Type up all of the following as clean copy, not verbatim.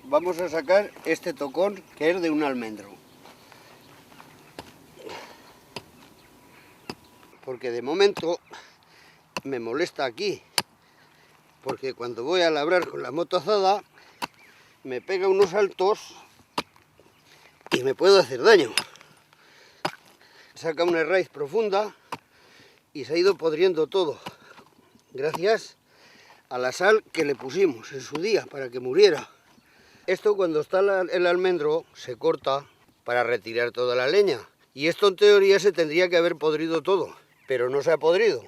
vamos a sacar este tocón que es de un almendro. Porque de momento me molesta aquí, porque cuando voy a labrar con la motozada me pega unos saltos y me puedo hacer daño. Saca una raíz profunda y se ha ido podriendo todo, gracias a la sal que le pusimos en su día para que muriera. Esto, cuando está el almendro, se corta para retirar toda la leña, y esto en teoría se tendría que haber podrido todo, pero no se ha podrido.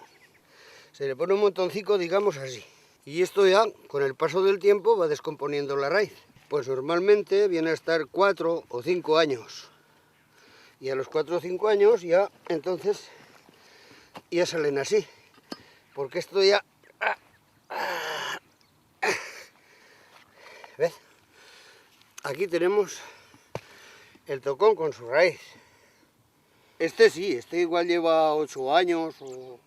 Se le pone un montoncito, digamos así, y esto ya con el paso del tiempo va descomponiendo la raíz. Pues normalmente viene a estar 4 o 5 años, y a los 4 o 5 años ya entonces ya salen así, porque esto ya... ¿Ves? Aquí tenemos el tocón con su raíz. Este sí, este igual lleva 8 años o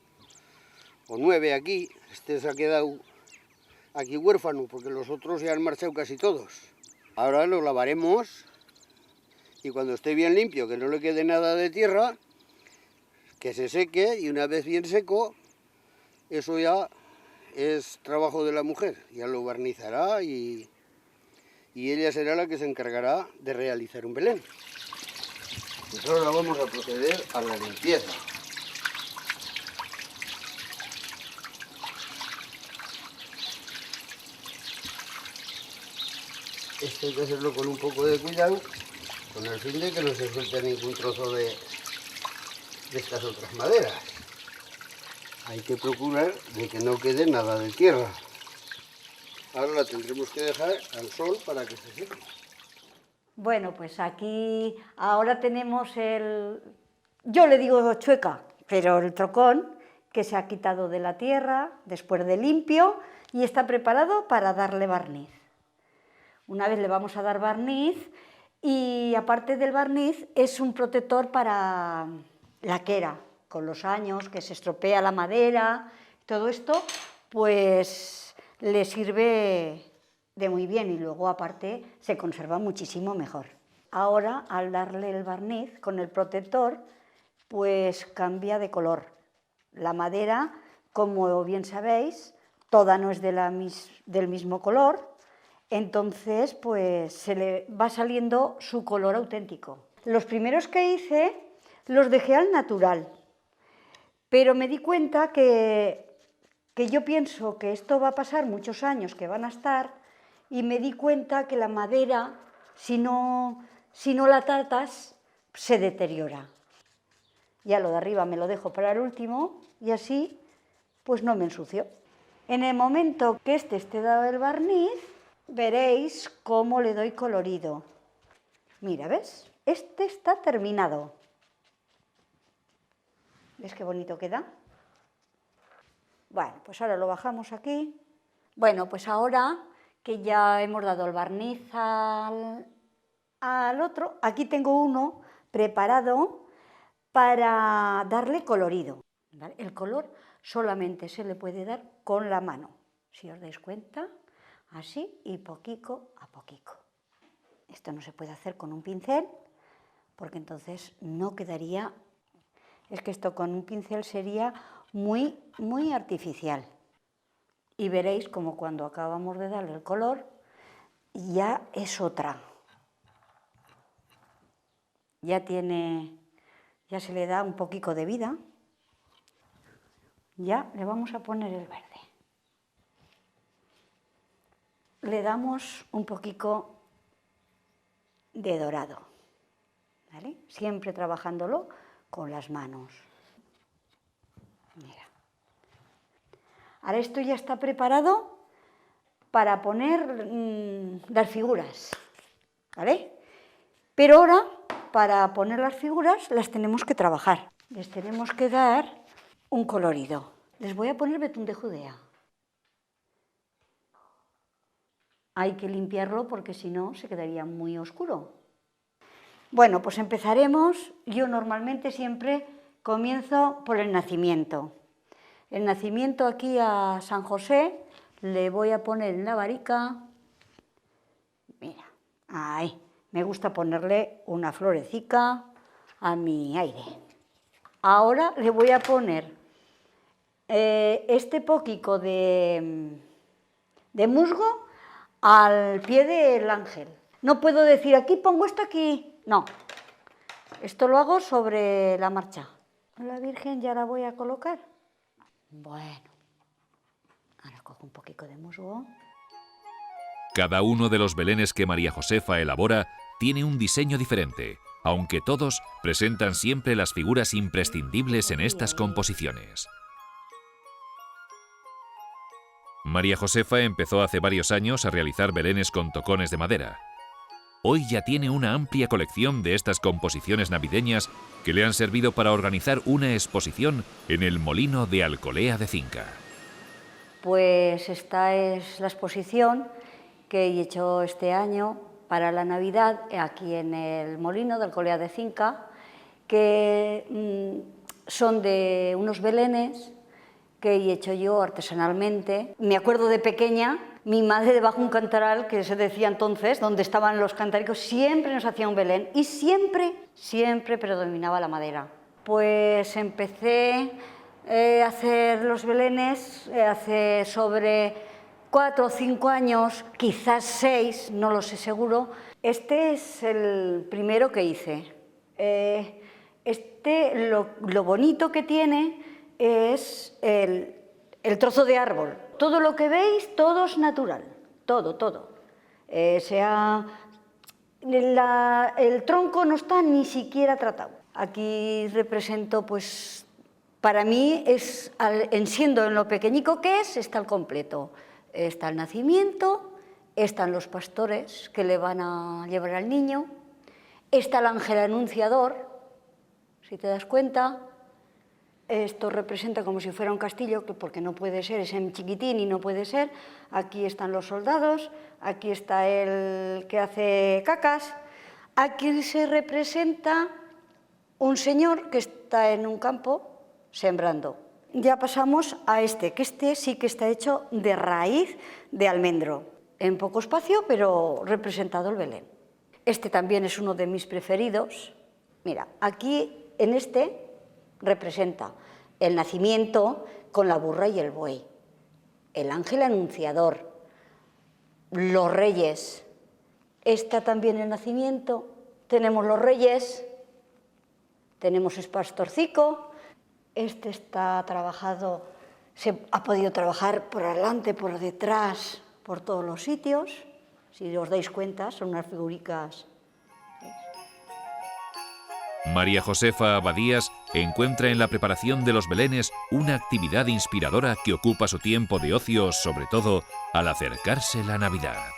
9 aquí. Este se ha quedado aquí huérfano porque los otros ya han marchado casi todos. Ahora lo lavaremos y cuando esté bien limpio, que no le quede nada de tierra, que se seque, y una vez bien seco, eso ya es trabajo de la mujer. Ya lo barnizará y ella será la que se encargará de realizar un Belén. Pues ahora vamos a proceder a la limpieza. Esto hay que hacerlo con un poco de cuidado, con el fin de que no se suelte ningún trozo de estas otras maderas. Hay que procurar de que no quede nada de tierra. Ahora la tendremos que dejar al sol para que se seque. Bueno, pues aquí ahora tenemos yo le digo chueca, pero el trocón que se ha quitado de la tierra después de limpio y está preparado para darle barniz. Una vez le vamos a dar barniz, y aparte del barniz es un protector para la quera. Con los años que se estropea la madera, todo esto, pues le sirve de muy bien, y luego aparte se conserva muchísimo mejor. Ahora, al darle el barniz con el protector, pues cambia de color. La madera, como bien sabéis, toda no es del mismo color, entonces pues se le va saliendo su color auténtico. Los primeros que hice los dejé al natural, pero me di cuenta que yo pienso que esto va a pasar muchos años, que van a estar, y me di cuenta que la madera, si no la tratas, se deteriora. Ya lo de arriba me lo dejo para el último, y así pues no me ensucio. En el momento que esté dado el barniz, veréis cómo le doy colorido. Mira, ¿ves? Este está terminado. ¿Ves qué bonito queda? Bueno, pues ahora lo bajamos aquí. Bueno, pues ahora que ya hemos dado el barniz al otro, aquí tengo uno preparado para darle colorido, ¿vale? El color solamente se le puede dar con la mano, si os dais cuenta, así y poquito a poquito. Esto no se puede hacer con un pincel, porque entonces no quedaría. Es que esto con un pincel sería muy, muy artificial. Y veréis como cuando acabamos de darle el color, ya es otra. Ya se le da un poquito de vida. Ya le vamos a poner el verde. Le damos un poquito de dorado, ¿vale? Siempre trabajándolo con las manos. Mira. Ahora esto ya está preparado para poner las figuras, ¿vale? Pero ahora, para poner las figuras, las tenemos que trabajar. Les tenemos que dar un colorido. Les voy a poner betún de Judea. Hay que limpiarlo porque si no se quedaría muy oscuro. Bueno, pues empezaremos. Yo normalmente siempre comienzo por el nacimiento. El nacimiento aquí a San José le voy a poner en la varica. Mira. Ahí, me gusta ponerle una florecica a mi aire. Ahora le voy a poner este poquito de musgo al pie del ángel. No puedo decir, aquí pongo esto aquí. No, esto lo hago sobre la marcha. La Virgen ya la voy a colocar. Bueno, ahora cojo un poquito de musgo. Cada uno de los belenes que María Josefa elabora tiene un diseño diferente, aunque todos presentan siempre las figuras imprescindibles en estas composiciones. María Josefa empezó hace varios años a realizar belenes con tocones de madera. Hoy ya tiene una amplia colección de estas composiciones navideñas que le han servido para organizar una exposición en el Molino de Alcolea de Cinca. Pues esta es la exposición que he hecho este año para la Navidad aquí en el Molino de Alcolea de Cinca, que son de unos belenes que he hecho yo artesanalmente. Me acuerdo de pequeña, mi madre debajo de un cantaral, que se decía entonces, donde estaban los cantaricos, siempre nos hacía un belén y siempre predominaba la madera. Pues empecé a hacer los belenes hace sobre 4 o 5 años, quizás 6, no lo sé seguro. Este es el primero que hice. Lo bonito que tiene es el trozo de árbol. Todo lo que veis, todo es natural, todo. El tronco no está ni siquiera tratado. Aquí represento, pues, para mí, siendo en lo pequeñico que es, está el completo. Está el nacimiento, están los pastores que le van a llevar al niño, está el ángel anunciador, si te das cuenta. Esto representa como si fuera un castillo, porque no puede ser, es en chiquitín y no puede ser. Aquí están los soldados, aquí está el que hace cacas. Aquí se representa un señor que está en un campo sembrando. Ya pasamos a este, que este sí que está hecho de raíz de almendro. En poco espacio, pero representado el Belén. Este también es uno de mis preferidos. Mira, aquí en este representa el nacimiento con la burra y el buey, el ángel anunciador, los reyes. Está también el nacimiento, tenemos los reyes, tenemos el pastorcico. Este está trabajado, se ha podido trabajar por adelante, por detrás, por todos los sitios. Si os dais cuenta, son unas figuricas. María Josefa Abadías encuentra en la preparación de los belenes una actividad inspiradora que ocupa su tiempo de ocio, sobre todo al acercarse la Navidad.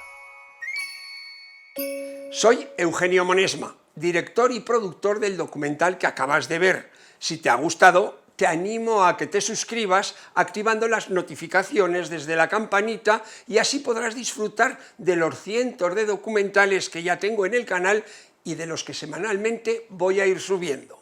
Soy Eugenio Monesma, director y productor del documental que acabas de ver. Si te ha gustado, te animo a que te suscribas activando las notificaciones desde la campanita y así podrás disfrutar de los cientos de documentales que ya tengo en el canal y de los que semanalmente voy a ir subiendo.